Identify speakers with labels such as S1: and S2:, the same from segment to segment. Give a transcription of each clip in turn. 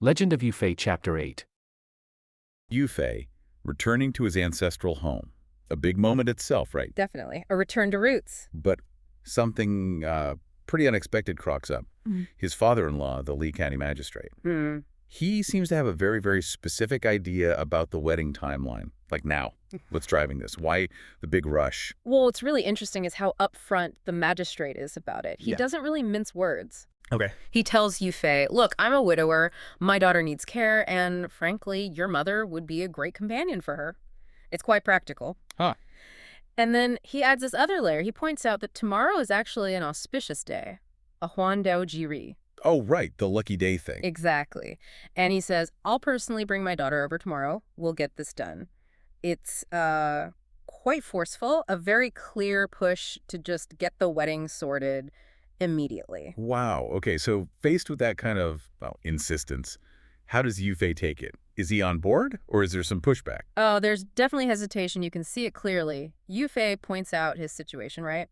S1: Legend of Yufei Chapter 8.
S2: Yufei, returning to his ancestral home. A big moment itself, right?
S3: Definitely. A return to roots.
S2: But something pretty unexpected crops up. His father-in-law, the Lee County magistrate. He seems to have a very, very specific idea about the wedding timeline. Like now, what's driving this? Why the big rush?
S3: Well, what's really interesting is how upfront the magistrate is about it. He doesn't really mince words.
S2: Okay.
S3: He tells Yufei, look, I'm a widower, my daughter needs care, and frankly, your mother would be a great companion for her. It's quite practical.
S2: Huh.
S3: And then he adds this other layer. He points out that tomorrow is actually an auspicious day, a Huandao Jiri.
S2: Oh, right, the lucky day thing.
S3: Exactly. And he says, I'll personally bring my daughter over tomorrow. We'll get this done. It's quite forceful, a very clear push to just get the wedding sorted immediately.
S2: Wow. Okay, so faced with that kind of, well, insistence, how does Yufei take it? Is he on board, or is there some pushback?
S3: Oh, there's definitely hesitation. You can see it clearly. Yufei points out his situation, right?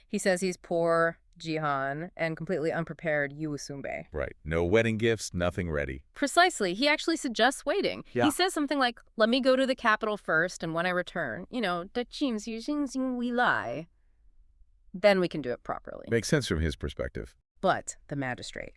S3: He says he's poor, Jihan, and completely unprepared, Yu Usumbe.
S2: Right. No wedding gifts, nothing ready.
S3: Precisely. He actually suggests waiting.
S2: Yeah.
S3: He says something like, let me go to the capital first, and when I return, then we can do it properly.
S2: Makes sense from his perspective.
S3: But the magistrate,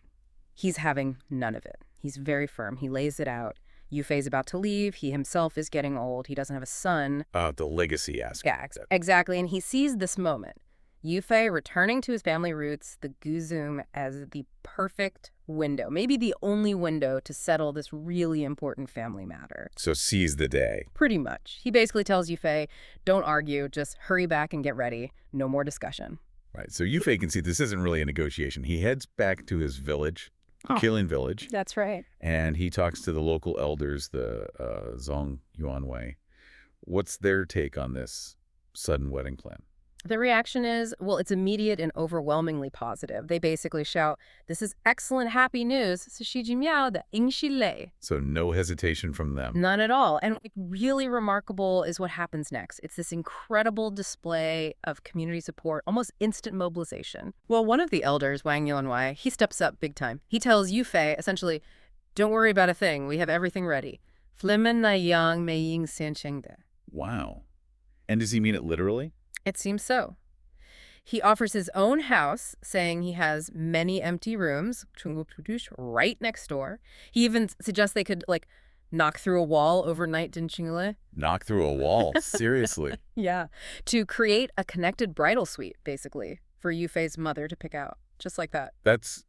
S3: he's having none of it. He's very firm. He lays it out. Yufei's about to leave. He himself is getting old. He doesn't have a son.
S2: The legacy aspect.
S3: Yeah, exactly. And he sees this moment. Yufei returning to his family roots, the Guzum, as the perfect window, maybe the only window to settle this really important family matter.
S2: So seize the day.
S3: Pretty much. He basically tells Yufei, don't argue, just hurry back and get ready. No more discussion.
S2: Right. So Yufei can see this isn't really a negotiation. He heads back to his village, Killing Village,
S3: That's right.
S2: and he talks to the local elders, the Zhong Yuanwei. What's their take on this sudden wedding plan?
S3: The reaction is, well, it's immediate and overwhelmingly positive. They basically shout, this is excellent, happy news.
S2: So no hesitation from them.
S3: None at all. And really remarkable is what happens next. It's this incredible display of community support, almost instant mobilization. Well, one of the elders, Wang Yuanwei, he steps up big time. He tells Yufei, essentially, don't worry about a thing. We have everything ready.
S2: Wow. And does he mean it literally?
S3: It seems so. He offers his own house, saying he has many empty rooms, right next door. He even suggests they could, knock through a wall overnight,
S2: Knock through a wall? Seriously?
S3: Yeah. To create a connected bridal suite, basically, for Yufei's mother to pick out. Just like that.
S2: That's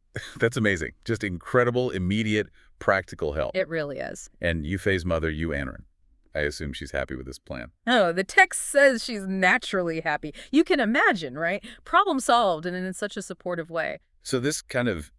S2: amazing. Just incredible, immediate, practical help.
S3: It really is.
S2: And Yufei's mother, Yu Anren. I assume she's happy with this plan.
S3: Oh, the text says she's naturally happy. You can imagine, right? Problem solved, and in such a supportive way.
S2: So this kind of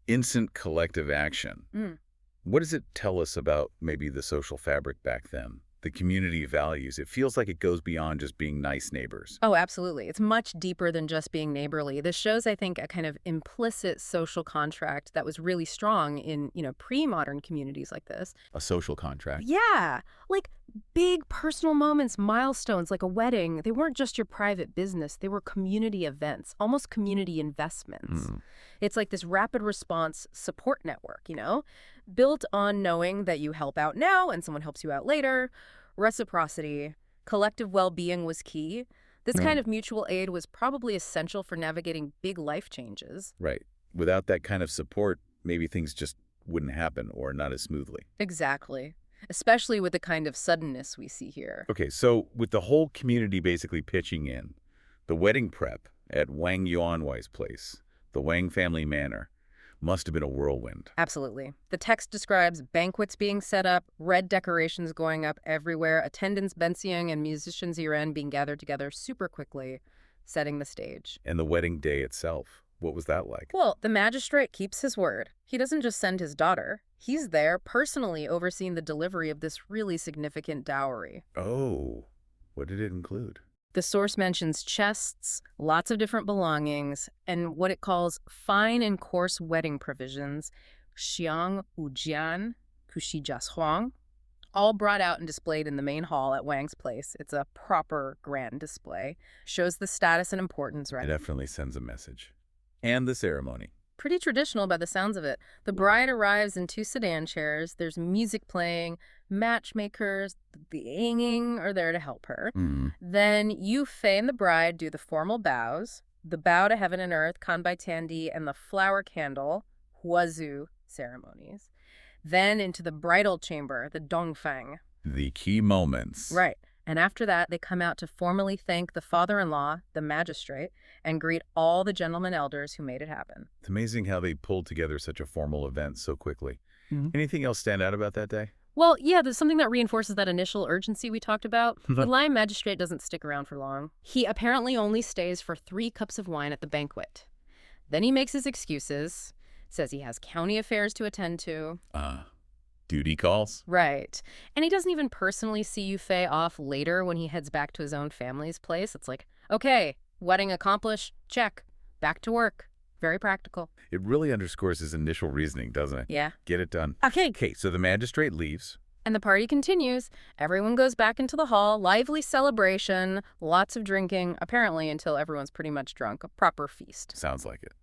S2: instant collective action, what does it tell us about maybe the social fabric back then? The community values? It feels like it goes beyond just being nice neighbors.
S3: Oh, absolutely. It's much deeper than just being neighborly. This shows, I think, a kind of implicit social contract that was really strong in, pre-modern communities like this.
S2: A social contract.
S3: Yeah. Like big personal moments, milestones, like a wedding. They weren't just your private business. They were community events, almost community investments. It's like this rapid response support network, built on knowing that you help out now and someone helps you out later. Reciprocity, collective well-being was key. This kind of mutual aid was probably essential for navigating big life changes.
S2: Right. Without that kind of support, maybe things just wouldn't happen or not as smoothly.
S3: Exactly. Especially with the kind of suddenness we see here.
S2: Okay, so with the whole community basically pitching in, the wedding prep at Wang Yuanwei's place, the Wang family manor, must have been a whirlwind.
S3: Absolutely. The text describes banquets being set up, red decorations going up everywhere, attendants Bensiang and musicians Yiren being gathered together super quickly, setting the stage.
S2: And the wedding day itself, what was that like?
S3: Well, the magistrate keeps his word. He doesn't just send his daughter. He's there personally overseeing the delivery of this really significant dowry.
S2: Oh, what did it include?
S3: The source mentions chests, lots of different belongings, and what it calls fine and coarse wedding provisions, xiang ujian, kushijashuang, all brought out and displayed in the main hall at Wang's place. It's a proper grand display. Shows the status and importance, right?
S2: It definitely sends a message. And the ceremony.
S3: Pretty traditional by the sounds of it. The bride arrives in 2 sedan chairs. There's music playing. Matchmakers, the Yinging are there to help her. Then Yu Fei and the bride do the formal bows, the bow to heaven and earth, Kanbai Tandi, and the flower candle, Huazu ceremonies. Then into the bridal chamber, the Dongfang.
S2: The key moments.
S3: Right. And after that, they come out to formally thank the father-in-law, the magistrate, and greet all the gentlemen elders who made it happen.
S2: It's amazing how they pulled together such a formal event so quickly. Anything else stand out about that day?
S3: Well, yeah, there's something that reinforces that initial urgency we talked about. The Lion magistrate doesn't stick around for long. He apparently only stays for 3 cups of wine at the banquet. Then he makes his excuses, says he has county affairs to attend to.
S2: Duty calls?
S3: Right. And he doesn't even personally see Yu Fei off later when he heads back to his own family's place. It's like, okay, wedding accomplished, check. Back to work. Very practical.
S2: It really underscores his initial reasoning, doesn't it?
S3: Yeah.
S2: Get it done.
S3: Okay.
S2: Okay, so the magistrate leaves.
S3: And the party continues. Everyone goes back into the hall. Lively celebration. Lots of drinking, apparently until everyone's pretty much drunk. A proper feast.
S2: Sounds like it.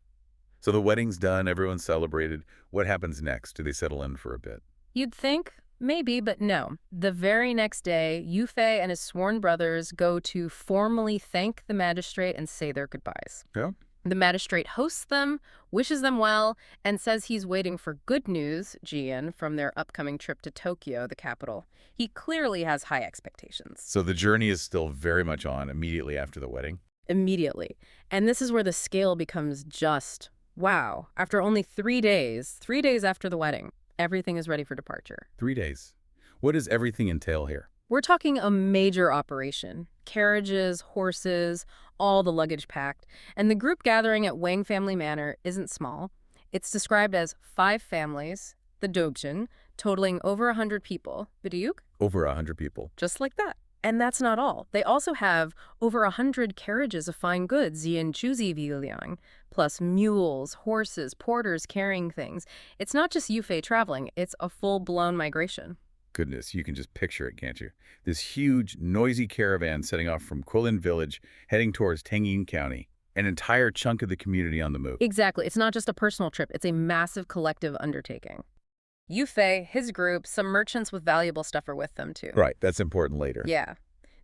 S2: So the wedding's done, everyone's celebrated. What happens next? Do they settle in for a bit?
S3: You'd think, maybe, but no. The very next day, Yu Fei and his sworn brothers go to formally thank the magistrate and say their goodbyes.
S2: Yeah.
S3: The magistrate hosts them, wishes them well, and says he's waiting for good news, Jian, from their upcoming trip to Tokyo, the capital. He clearly has high expectations.
S2: So the journey is still very much on immediately after the wedding?
S3: Immediately. And this is where the scale becomes just, wow. After only 3 days, 3 days after the wedding, everything is ready for departure.
S2: 3 days. What does everything entail here?
S3: We're talking a major operation. Carriages, horses, all the luggage packed. And the group gathering at Wang Family Manor isn't small. It's described as 5 families, the Dogjin, totaling over 100 people. Bidayuk?
S2: Over 100 people.
S3: Just like that. And that's not all. They also have over 100 carriages of fine goods, Zian Chuzi Viliang, plus mules, horses, porters carrying things. It's not just Yu Fei traveling, it's a full-blown migration.
S2: Goodness, you can just picture it, can't you? This huge, noisy caravan setting off from Kulin Village, heading towards Tangyin County. An entire chunk of the community on the move.
S3: Exactly. It's not just a personal trip. It's a massive collective undertaking. Yu Fei, his group, some merchants with valuable stuff are with them, too.
S2: Right, that's important later.
S3: Yeah.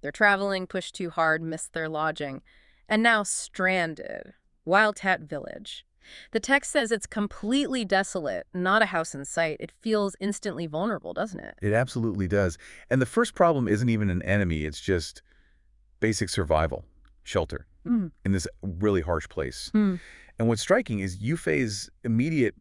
S3: They're traveling, pushed too hard, missed their lodging, and now stranded. Wildcat Village. The text says it's completely desolate, not a house in sight. It feels instantly vulnerable, doesn't it?
S2: It absolutely does. And the first problem isn't even an enemy, it's just basic survival, shelter, in this really harsh place. And what's striking is Yu Fei's immediate,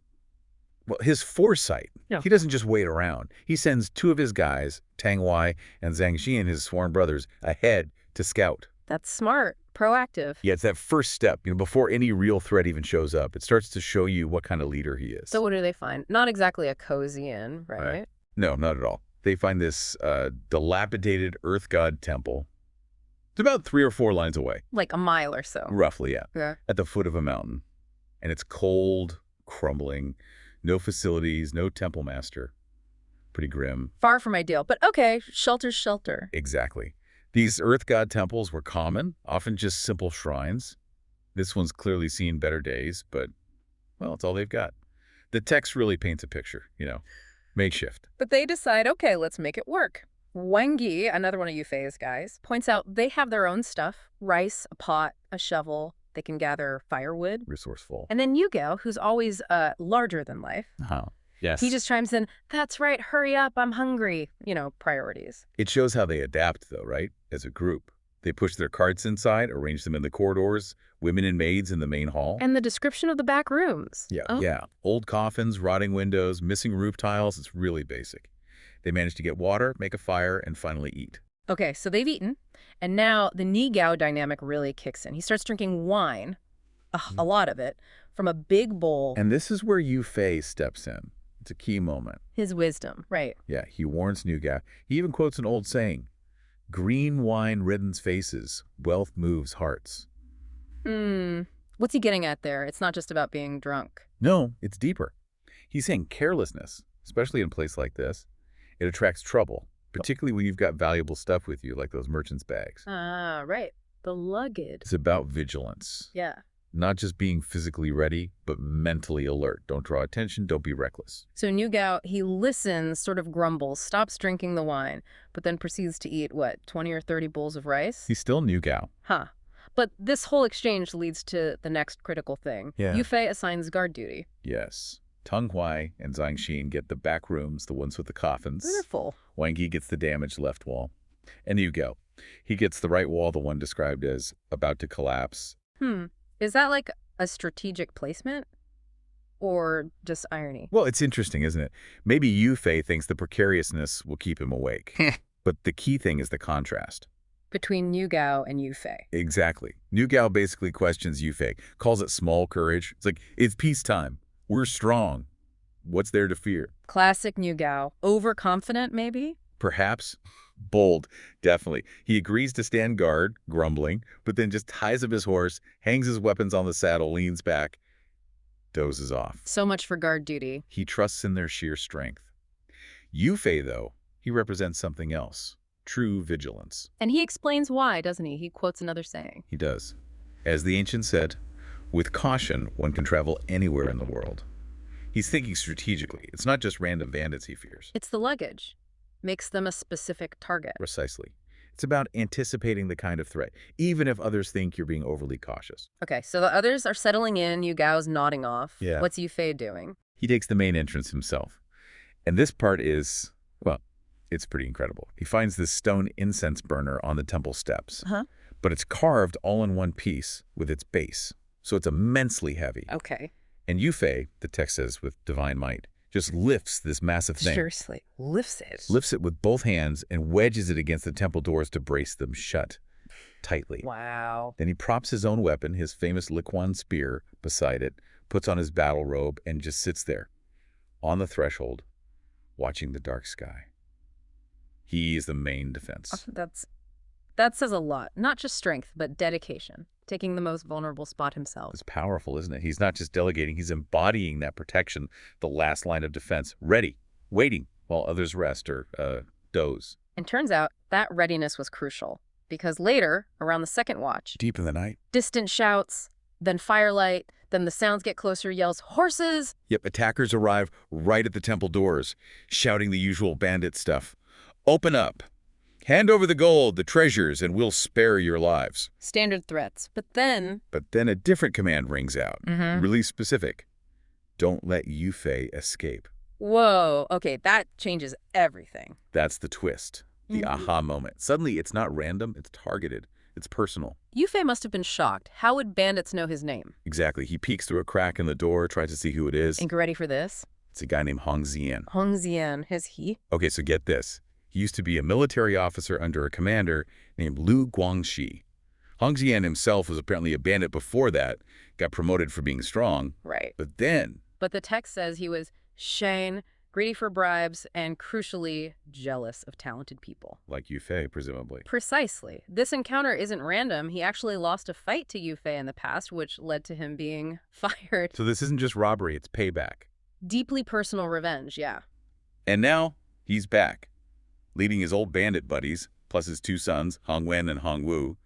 S2: well, his foresight.
S3: Yeah.
S2: He doesn't just wait around. He sends 2 of his guys, Tang Wai and Zhang Xian, his sworn brothers, ahead to scout.
S3: That's smart. Proactive.
S2: Yeah, it's that first step, before any real threat even shows up. It starts to show you what kind of leader he is.
S3: So what do they find? Not exactly a cozy inn, right?
S2: No, not at all. They find this dilapidated earth god temple. It's about 3 or 4 lines away.
S3: Like a mile or so.
S2: Roughly, yeah.
S3: Yeah.
S2: At the foot of a mountain. And it's cold, crumbling, no facilities, no temple master. Pretty grim.
S3: Far from ideal, but okay, shelter's shelter.
S2: Exactly. These earth god temples were common, often just simple shrines. This one's clearly seen better days, but, well, it's all they've got. The text really paints a picture, makeshift.
S3: But they decide, okay, let's make it work. Wang Yi, another one of Yu Fei's guys, points out they have their own stuff. Rice, a pot, a shovel. They can gather firewood.
S2: Resourceful.
S3: And then Yu Gao, who's always larger than life.
S2: Yes.
S3: He just chimes in, that's right, hurry up, I'm hungry. Priorities.
S2: It shows how they adapt, though, right? As a group. They push their carts inside, arrange them in the corridors, women and maids in the main hall.
S3: And the description of the back rooms.
S2: Yeah. Old coffins, rotting windows, missing roof tiles. It's really basic. They manage to get water, make a fire, and finally eat.
S3: Okay, so they've eaten. And now the Ni Gao dynamic really kicks in. He starts drinking wine, a lot of it, from a big bowl.
S2: And this is where Yu Fei steps in. It's a key moment.
S3: His wisdom, right.
S2: Yeah, he warns New Gao. He even quotes an old saying, "Green wine reddens faces, wealth moves hearts."
S3: What's he getting at there? It's not just about being drunk.
S2: No, it's deeper. He's saying carelessness, especially in a place like this, it attracts trouble, particularly when you've got valuable stuff with you, like those merchants' bags.
S3: Ah, right. The luggage.
S2: It's about vigilance.
S3: Yeah.
S2: Not just being physically ready, but mentally alert. Don't draw attention, don't be reckless.
S3: So New Gao, he listens, sort of grumbles, stops drinking the wine, but then proceeds to eat, what, 20 or 30 bowls of rice?
S2: He's still New Gao.
S3: Huh. But this whole exchange leads to the next critical thing.
S2: Yeah.
S3: Yu Fei assigns guard duty.
S2: Yes. Teng Hui and Zhang Xin get the back rooms, the ones with the coffins.
S3: Wonderful.
S2: Wang Yi gets the damaged left wall. And Yu Gao, he gets the right wall, the one described as about to collapse.
S3: Is that like a strategic placement? Or just irony?
S2: Well, it's interesting, isn't it? Maybe Yu Fei thinks the precariousness will keep him awake. But the key thing is the contrast.
S3: Between New Gao and Yu Fei.
S2: Exactly. New Gao basically questions Yu Fei, calls it small courage. It's like, it's peacetime. We're strong. What's there to fear?
S3: Classic New Gao. Overconfident, maybe?
S2: Perhaps. Bold, definitely. He agrees to stand guard, grumbling, but then just ties up his horse, hangs his weapons on the saddle, leans back, dozes off.
S3: So much for guard duty.
S2: He trusts in their sheer strength. Yu Fei, though, he represents something else. True vigilance.
S3: And he explains why, doesn't he? He quotes another saying.
S2: He does. As the ancient said, with caution, one can travel anywhere in the world. He's thinking strategically. It's not just random bandits he fears.
S3: It's the luggage. Makes them a specific target.
S2: Precisely. It's about anticipating the kind of threat, even if others think you're being overly cautious.
S3: Okay, so the others are settling in. Yu Gao's nodding off.
S2: Yeah.
S3: What's Yu Fei doing?
S2: He takes the main entrance himself. And this part is, well, it's pretty incredible. He finds this stone incense burner on the temple steps. But it's carved all in one piece with its base. So it's immensely heavy.
S3: Okay.
S2: And Yu Fei, the text says with divine might, just lifts this massive thing.
S3: Seriously. Lifts it.
S2: Lifts it with both hands and wedges it against the temple doors to brace them shut tightly.
S3: Wow.
S2: Then he props his own weapon, his famous Liquan spear, beside it, puts on his battle robe, and just sits there, on the threshold, watching the dark sky. He is the main defense.
S3: That says a lot. Not just strength, but dedication. Taking the most vulnerable spot himself.
S2: It's powerful, isn't it? He's not just delegating, he's embodying that protection, the last line of defense, ready, waiting, while others rest or doze.
S3: And turns out that readiness was crucial. Because later, around the second watch,
S2: Deep in the night.
S3: distant shouts, then firelight, then the sounds get closer, yells, horses!
S2: Yep, attackers arrive right at the temple doors, shouting the usual bandit stuff. Open up. Hand over the gold, the treasures, and we'll spare your lives.
S3: Standard threats. But then...
S2: But then a different command rings out, really specific. Don't let Yu Fei escape.
S3: Whoa, okay, that changes everything.
S2: That's the twist, the aha moment. Suddenly, it's not random, it's targeted, it's personal.
S3: Yu Fei must have been shocked. How would bandits know his name?
S2: Exactly. He peeks through a crack in the door, tries to see who it is.
S3: Ain't you ready for this?
S2: It's a guy named Hong Xian.
S3: Hong Xian, is he?
S2: Okay, so get this. He used to be a military officer under a commander named Lu Guangxi. Hong Xian himself was apparently a bandit before that, got promoted for being strong.
S3: Right.
S2: But then,
S3: But the text says he was Shane, greedy for bribes, and crucially, jealous of talented people.
S2: like Yu Fei, presumably.
S3: Precisely. This encounter isn't random. He actually lost a fight to Yu Fei in the past, which led to him being fired.
S2: So this isn't just robbery, it's payback.
S3: Deeply personal revenge, yeah.
S2: And now, he's back, leading his old bandit buddies, plus his two sons, Hong Wen and Hong Wu.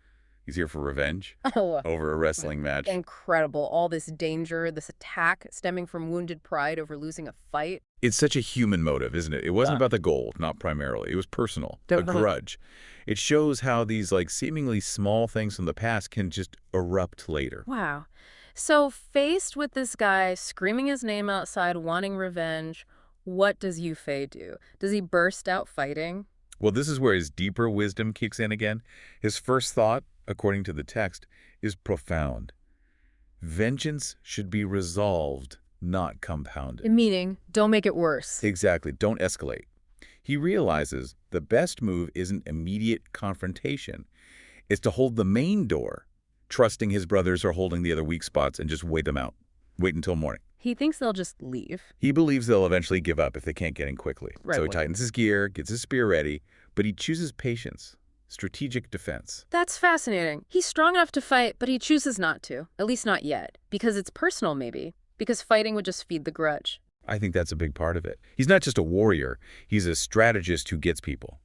S2: He's here for revenge
S3: Oh,
S2: over a wrestling match.
S3: incredible. All this danger, this attack stemming from wounded pride over losing a fight.
S2: It's such a human motive, isn't it? It wasn't
S3: Yeah.
S2: about the gold, not primarily. It was personal, a
S3: Definitely.
S2: grudge. It shows how these seemingly small things from the past can just erupt later.
S3: Wow. So faced with this guy screaming his name outside, wanting revenge, what does Yu Fei do? Does he burst out fighting?
S2: Well, this is where his deeper wisdom kicks in again. His first thought, according to the text, is profound. Vengeance should be resolved, not compounded.
S3: Meaning, don't make it worse.
S2: Exactly. Don't escalate. He realizes the best move isn't immediate confrontation. It's to hold the main door, trusting his brothers are holding the other weak spots, and just wait them out. Wait until morning.
S3: He thinks they'll just leave.
S2: He believes they'll eventually give up if they can't get in quickly.
S3: Right,
S2: So he
S3: well-
S2: tightens his gear, gets his spear ready, but he chooses patience, strategic defense.
S3: That's fascinating. He's strong enough to fight, but he chooses not to. At least not yet. Because it's personal, maybe. Because fighting would just feed the grudge.
S2: I think that's a big part of it. He's not just a warrior. He's a strategist who gets people.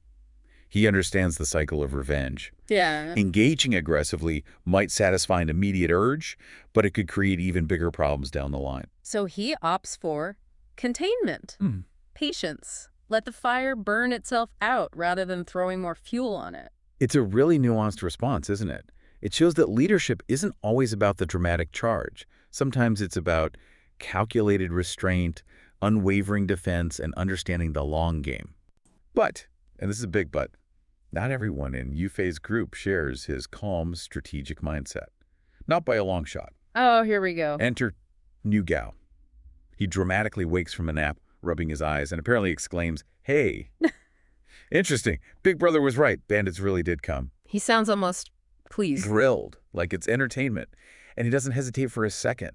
S2: He understands the cycle of revenge.
S3: Yeah.
S2: Engaging aggressively might satisfy an immediate urge, but it could create even bigger problems down the line.
S3: So he opts for containment, patience. Let the fire burn itself out rather than throwing more fuel on it.
S2: It's a really nuanced response, isn't it? It shows that leadership isn't always about the dramatic charge. Sometimes it's about calculated restraint, unwavering defense, and understanding the long game. But, and this is a big but, not everyone in Yufei's group shares his calm, strategic mindset. Not by a long shot.
S3: Oh, here we go.
S2: Enter Niu Gao. He dramatically wakes from a nap, rubbing his eyes, and apparently exclaims, "Hey!" Interesting. Big Brother was right. Bandits really did come.
S3: He sounds almost pleased.
S2: Thrilled, like it's entertainment. And he doesn't hesitate for a second.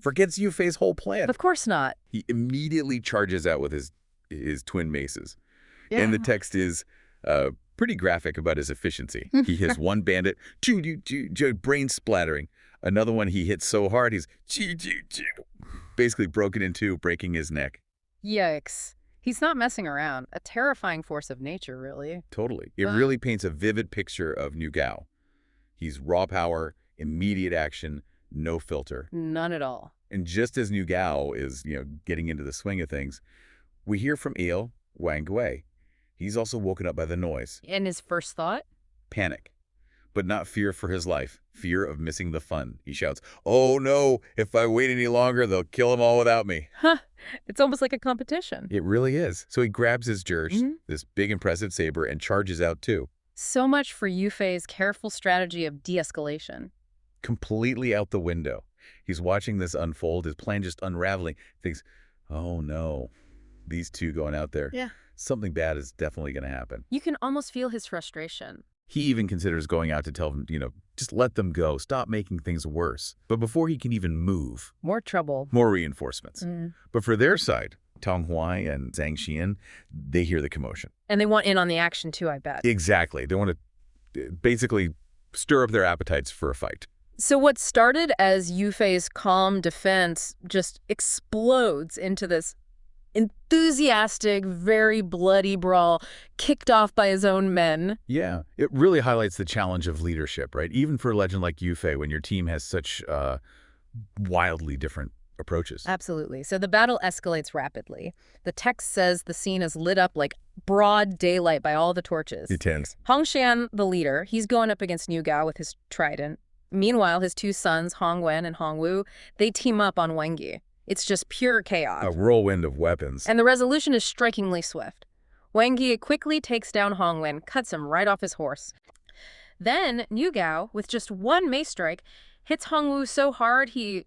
S2: Forgets Yufei's whole plan.
S3: Of course not.
S2: He immediately charges out with his twin maces. And the text is pretty graphic about his efficiency. He hits one bandit, brain splattering. Another one he hits so hard he's basically broken in two, breaking his neck.
S3: Yikes. He's not messing around. A terrifying force of nature, really.
S2: Totally. It really paints a vivid picture of Niu Gao. He's raw power, immediate action, no filter.
S3: None at all.
S2: And just as Niu Gao is, getting into the swing of things, we hear from Eo Wang Gui. He's also woken up by the noise.
S3: And his first thought?
S2: Panic. But not fear for his life. Fear of missing the fun. He shouts, "Oh no, if I wait any longer, they'll kill them all without me."
S3: Huh. It's almost like a competition.
S2: It really is. So he grabs his dirge, this big impressive saber, and charges out too.
S3: So much for Yufei's careful strategy of de-escalation.
S2: Completely out the window. He's watching this unfold, his plan just unraveling. Thinks, "Oh no, these two going out there.
S3: Yeah.
S2: Something bad is definitely going to happen."
S3: You can almost feel his frustration.
S2: He even considers going out to tell them, just let them go. Stop making things worse. But before he can even move,
S3: More trouble.
S2: more reinforcements. But for their side, Tong Huai and Zhang Xian, they hear the commotion.
S3: And they want in on the action too, I bet.
S2: Exactly. They want to basically stir up their appetites for a fight.
S3: So what started as Yufei's calm defense just explodes into this enthusiastic, very bloody brawl kicked off by his own men.
S2: Yeah, it really highlights the challenge of leadership, right? Even for a legend like Yufei, when your team has such wildly different approaches.
S3: Absolutely. So the battle escalates rapidly. The text says the scene is lit up like broad daylight by all the torches.
S2: Intense.
S3: Hong Xian, the leader, he's going up against Niu Gao with his trident. Meanwhile, his two sons, Hong Wen and Hong Wu, they team up on Wengi. It's just pure chaos.
S2: A whirlwind of weapons.
S3: And the resolution is strikingly swift. Wengi quickly takes down Hong Wen, cuts him right off his horse. Then Niu Gao, with just one mace strike, hits Hong Wu so hard he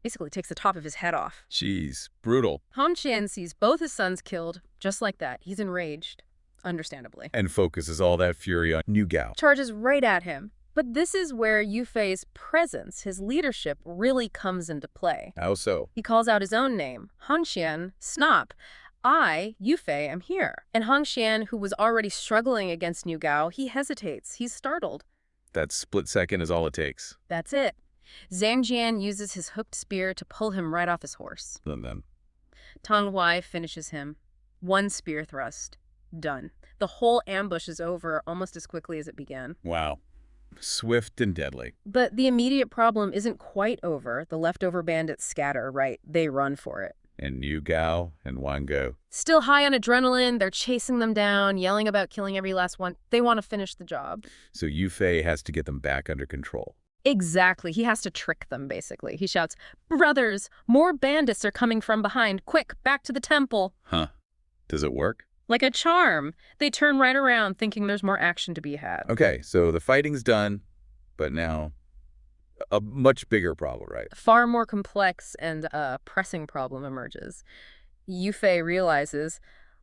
S3: basically takes the top of his head off.
S2: Jeez, brutal.
S3: Hong Qian sees both his sons killed, just like that. He's enraged, understandably.
S2: And focuses all that fury on Niu Gao.
S3: Charges right at him. But this is where Yufei's presence, his leadership, really comes into play.
S2: How so?
S3: He calls out his own name, Hong Xian, Snop. I, Yufei, am here. And Hong Xian, who was already struggling against Niu Gao, he hesitates. He's startled.
S2: That split second is all it takes.
S3: That's it. Zhang Jian uses his hooked spear to pull him right off his horse.
S2: And then,
S3: Tong Huai finishes him. One spear thrust. Done. The whole ambush is over almost as quickly as it began.
S2: wow. Swift and deadly.
S3: But the immediate problem isn't quite over. The leftover bandits scatter, right? They run for it.
S2: And Niu Gao and Wang Gui.
S3: Still high on adrenaline, they're chasing them down, yelling about killing every last one. They want to finish the job.
S2: So Yufei has to get them back under control.
S3: Exactly. He has to trick them, basically. He shouts, "Brothers, more bandits are coming from behind. Quick, back to the temple."
S2: Huh. Does it work?
S3: Like a charm. They turn right around, thinking there's more action to be had.
S2: Okay, so the fighting's done, but now a much bigger problem, right?
S3: Far more complex and pressing problem emerges. Yufei realizes,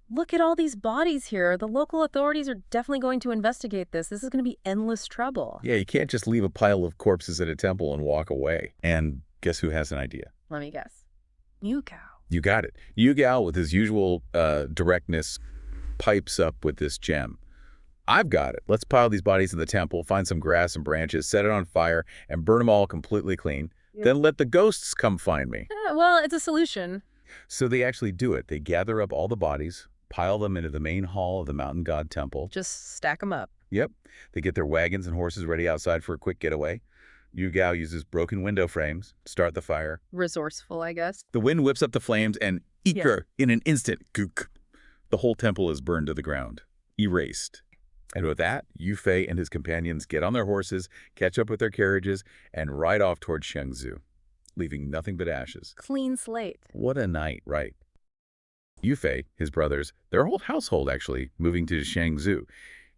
S3: look at all these bodies here. The local authorities are definitely going to investigate this. This is going to be endless trouble.
S2: Yeah, you can't just leave a pile of corpses at a temple and walk away. And guess who has an idea?
S3: Let me guess. Niu Gao.
S2: You got it. Niu Gao, with his usual directness, pipes up with this gem. I've got it. Let's pile these bodies in the temple, find some grass and branches, set it on fire, and burn them all completely clean.
S3: Yeah.
S2: Then let the ghosts come find me.
S3: Well, it's a solution.
S2: So they actually do it. They gather up all the bodies, pile them into the main hall of the mountain god temple.
S3: Just stack them up.
S2: Yep. They get their wagons and horses ready outside for a quick getaway. Yu Gao uses broken window frames to start the fire.
S3: Resourceful, I guess.
S2: The wind whips up the flames and in an instant, gook, the whole temple is burned to the ground, erased. And with that, Yu Fei and his companions get on their horses, catch up with their carriages, and ride off toward Shengzhou, leaving nothing but ashes.
S3: Clean slate.
S2: What a night, right? Yu Fei, his brothers, their whole household actually, moving to Shangzhou.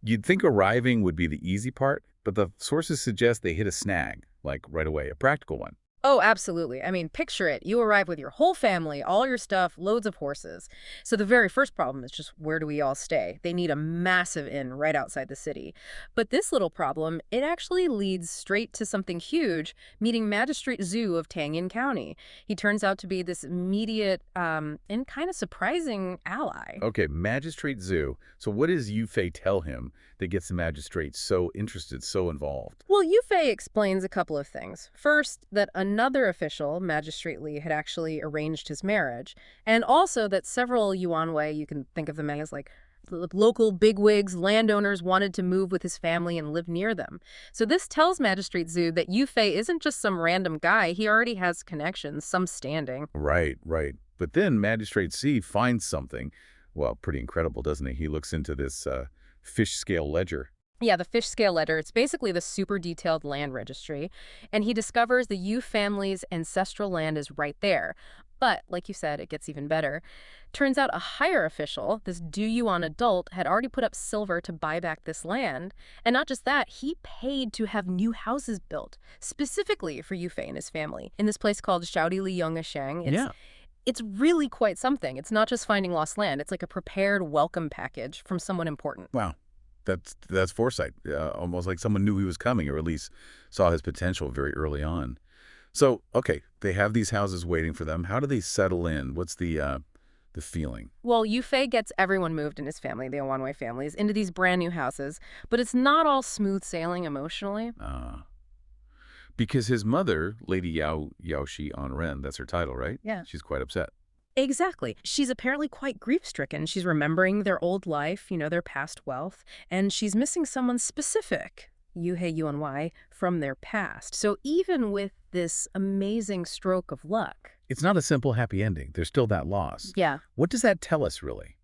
S2: You'd think arriving would be the easy part, but the sources suggest they hit a snag, like right away, a practical one.
S3: Oh, absolutely. I mean, picture it. You arrive with your whole family, all your stuff, loads of horses. So the very first problem is just, where do we all stay? They need a massive inn right outside the city. But this little problem, it actually leads straight to something huge, meeting Magistrate Zhu of Tangyin County. He turns out to be this immediate and kind of surprising ally.
S2: Okay, Magistrate Zhu. So what does Yu Fei tell him that gets the magistrate so interested, so involved?
S3: Well, Yu Fei explains a couple of things. First, that another official, Magistrate Li, had actually arranged his marriage, and also that several Yuanwei, you can think of them as like local bigwigs, landowners, wanted to move with his family and live near them. So this tells Magistrate Zhu that Yu Fei isn't just some random guy. He already has connections, some standing.
S2: Right, right. But then Magistrate C finds something, well, pretty incredible, doesn't he? He looks into this fish scale ledger.
S3: Yeah, the fish scale ledger. It's basically the super detailed land registry. And he discovers the Yu family's ancestral land is right there. But, like you said, it gets even better. Turns out a higher official, this Du Yuan adult, had already put up silver to buy back this land. And not just that, he paid to have new houses built, specifically for Yu Fei and his family, in this place called Shaodi Li Yongasheng. It's really quite something. It's not just finding lost land. It's like a prepared welcome package from someone important.
S2: Wow. That's foresight. Almost like someone knew he was coming, or at least saw his potential very early on. So, okay, they have these houses waiting for them. How do they settle in? What's the feeling?
S3: Well, Yu Fei gets everyone moved in his family, the Wanwei families, into these brand new houses, but it's not all smooth sailing emotionally.
S2: Because his mother, Lady Yao Yaoshi Anren, that's her title, right?
S3: Yeah.
S2: She's quite upset.
S3: Exactly. She's apparently quite grief-stricken. She's remembering their old life, their past wealth, and she's missing someone specific, Yuhei Yuanwei, from their past. So even with this amazing stroke of luck...
S2: It's not a simple happy ending. There's still that loss.
S3: Yeah.
S2: What does that tell us, really,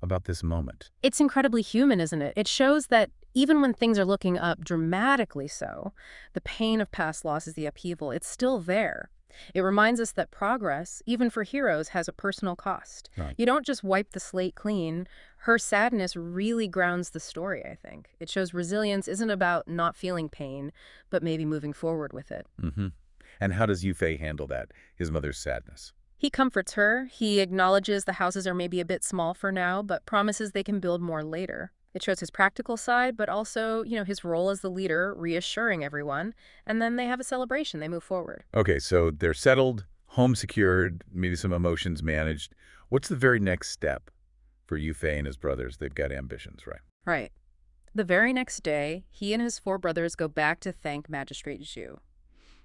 S2: about this moment?
S3: It's incredibly human, isn't it? It shows that even when things are looking up dramatically so, the pain of past losses, the upheaval, it's still there. It reminds us that progress, even for heroes, has a personal cost.
S2: Right.
S3: You don't just wipe the slate clean. Her sadness really grounds the story, I think. It shows resilience isn't about not feeling pain, but maybe moving forward with it.
S2: Mm-hmm. And how does Yu Fei handle that, his mother's sadness?
S3: He comforts her. He acknowledges the houses are maybe a bit small for now, but promises they can build more later. It shows his practical side, but also, his role as the leader, reassuring everyone. And then they have a celebration. They move forward. Okay,
S2: so they're settled, home secured, maybe some emotions managed. What's the very next step for Yu Fei and his brothers? They've got ambitions, right?
S3: Right. The very next day, he and his 4 brothers go back to thank Magistrate Zhu.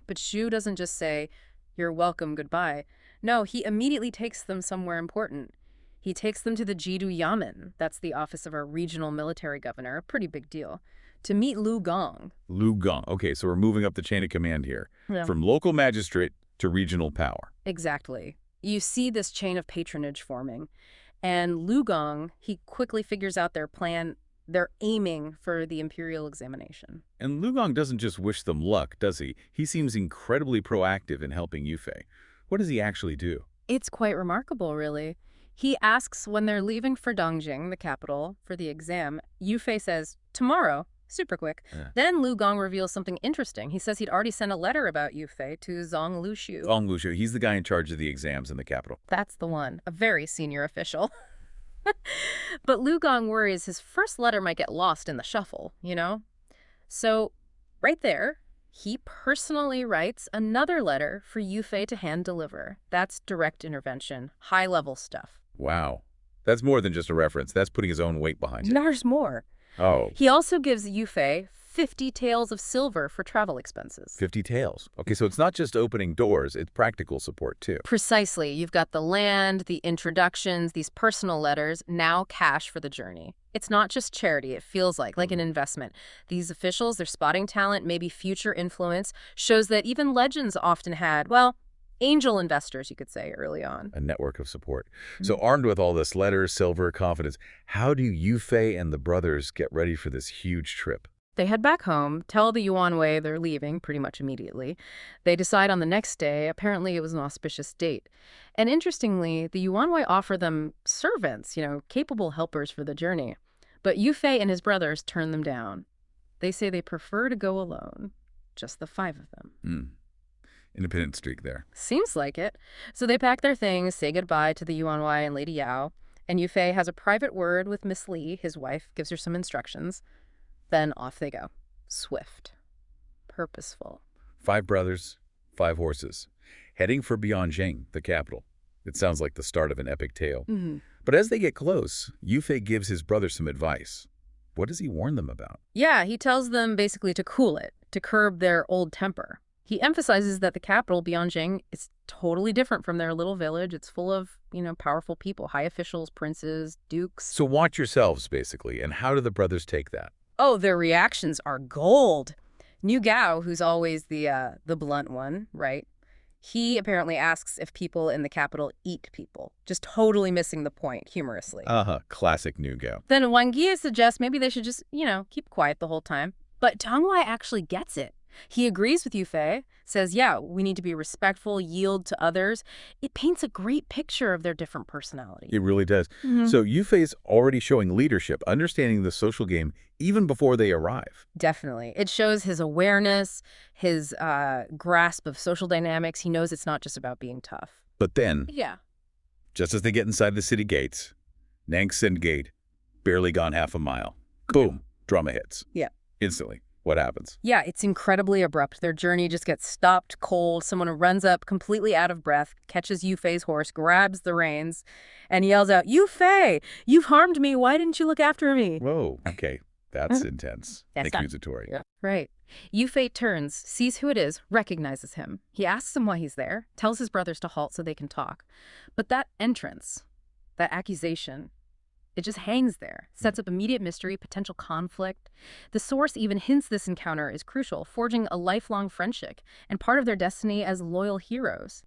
S3: But Zhu doesn't just say, "You're welcome, goodbye." No, he immediately takes them somewhere important. He takes them to the Jidu Yamen, that's the office of our regional military governor, a pretty big deal, to meet Lu Gong.
S2: Lu Gong. Okay, so we're moving up the chain of command here.
S3: Yeah.
S2: From local magistrate to regional power.
S3: Exactly. You see this chain of patronage forming. And Lu Gong, he quickly figures out their plan. They're aiming for the imperial examination.
S2: And Lu Gong doesn't just wish them luck, does he? He seems incredibly proactive in helping Yu Fei. What does he actually do?
S3: It's quite remarkable, really. He asks when they're leaving for Dongjing, the capital, for the exam. Yu Fei says, "Tomorrow." Super quick.
S2: Yeah.
S3: Then Lu Gong reveals something interesting. He says he'd already sent a letter about Yu Fei to Zhang Luxiu.
S2: Zhang Luxiu. He's the guy in charge of the exams in the capital.
S3: That's the one. A very senior official. But Lu Gong worries his first letter might get lost in the shuffle, So, right there, he personally writes another letter for Yu Fei to hand deliver. That's direct intervention, high-level stuff.
S2: Wow. That's more than just a reference. That's putting his own weight behind it.
S3: There's more.
S2: Oh.
S3: He also gives Yu Fei 50 taels of silver for travel expenses.
S2: 50 taels. Okay, so it's not just opening doors, it's practical support too.
S3: Precisely. You've got the land, the introductions, these personal letters, now cash for the journey. It's not just charity, it feels like an investment. These officials, they're spotting talent, maybe future influence, shows that even legends often had, well, angel investors, you could say, early on.
S2: A network of support. So armed with all this letters, silver, confidence, how do Yu Fei and the brothers get ready for this huge trip?
S3: They head back home, tell the Yuanwei they're leaving pretty much immediately. They decide on the next day. Apparently it was an auspicious date. And interestingly, the Yuanwei offer them servants, capable helpers for the journey. But Yu Fei and his brothers turn them down. They say they prefer to go alone, just the 5 of them.
S2: Independent streak there.
S3: Seems like it. So they pack their things, say goodbye to the Yuanwei and Lady Yao, and Yu Fei has a private word with Miss Li, his wife, gives her some instructions. Then off they go. Swift. Purposeful.
S2: 5 brothers, 5 horses, heading for Bianjing, the capital. It sounds like the start of an epic tale. But as they get close, Yu Fei gives his brother some advice. What does he warn them about?
S3: Yeah, he tells them basically to cool it, to curb their old temper. He emphasizes that the capital, Bianjing, is totally different from their little village. It's full of, powerful people, high officials, princes, dukes.
S2: So watch yourselves, basically. And how do the brothers take that?
S3: Oh, their reactions are gold. Niu Gao, who's always the blunt one, right? He apparently asks if people in the capital eat people, just totally missing the point, humorously.
S2: Classic Niu Gao.
S3: Then Wang Yi suggests maybe they should just, keep quiet the whole time. But Tang Wai actually gets it. He agrees with Yu Fei, says, yeah, we need to be respectful, yield to others. It paints a great picture of their different personalities.
S2: It really does. So Yu Fei's already showing leadership, understanding the social game even before they arrive.
S3: Definitely. It shows his awareness, his grasp of social dynamics. He knows it's not just about being tough.
S2: But then,
S3: Yeah.
S2: just as they get inside the city gates, Nangsen Gate, barely gone half a mile. Boom, drama hits.
S3: Yeah.
S2: Instantly. What happens?
S3: Yeah, it's incredibly abrupt. Their journey just gets stopped cold. Someone runs up, completely out of breath, catches Yu Fei's horse, grabs the reins, and yells out, "Yu Fei, you've harmed me. Why didn't you look after me?"
S2: Whoa, okay. That's intense.
S3: That's not-
S2: Accusatory.
S3: Yeah. Right. Yu Fei turns, sees who it is, recognizes him. He asks him why he's there, tells his brothers to halt so they can talk. But that entrance, that accusation, it just hangs there, sets up immediate mystery, potential conflict. The source even hints this encounter is crucial, forging a lifelong friendship and part of their destiny as loyal heroes.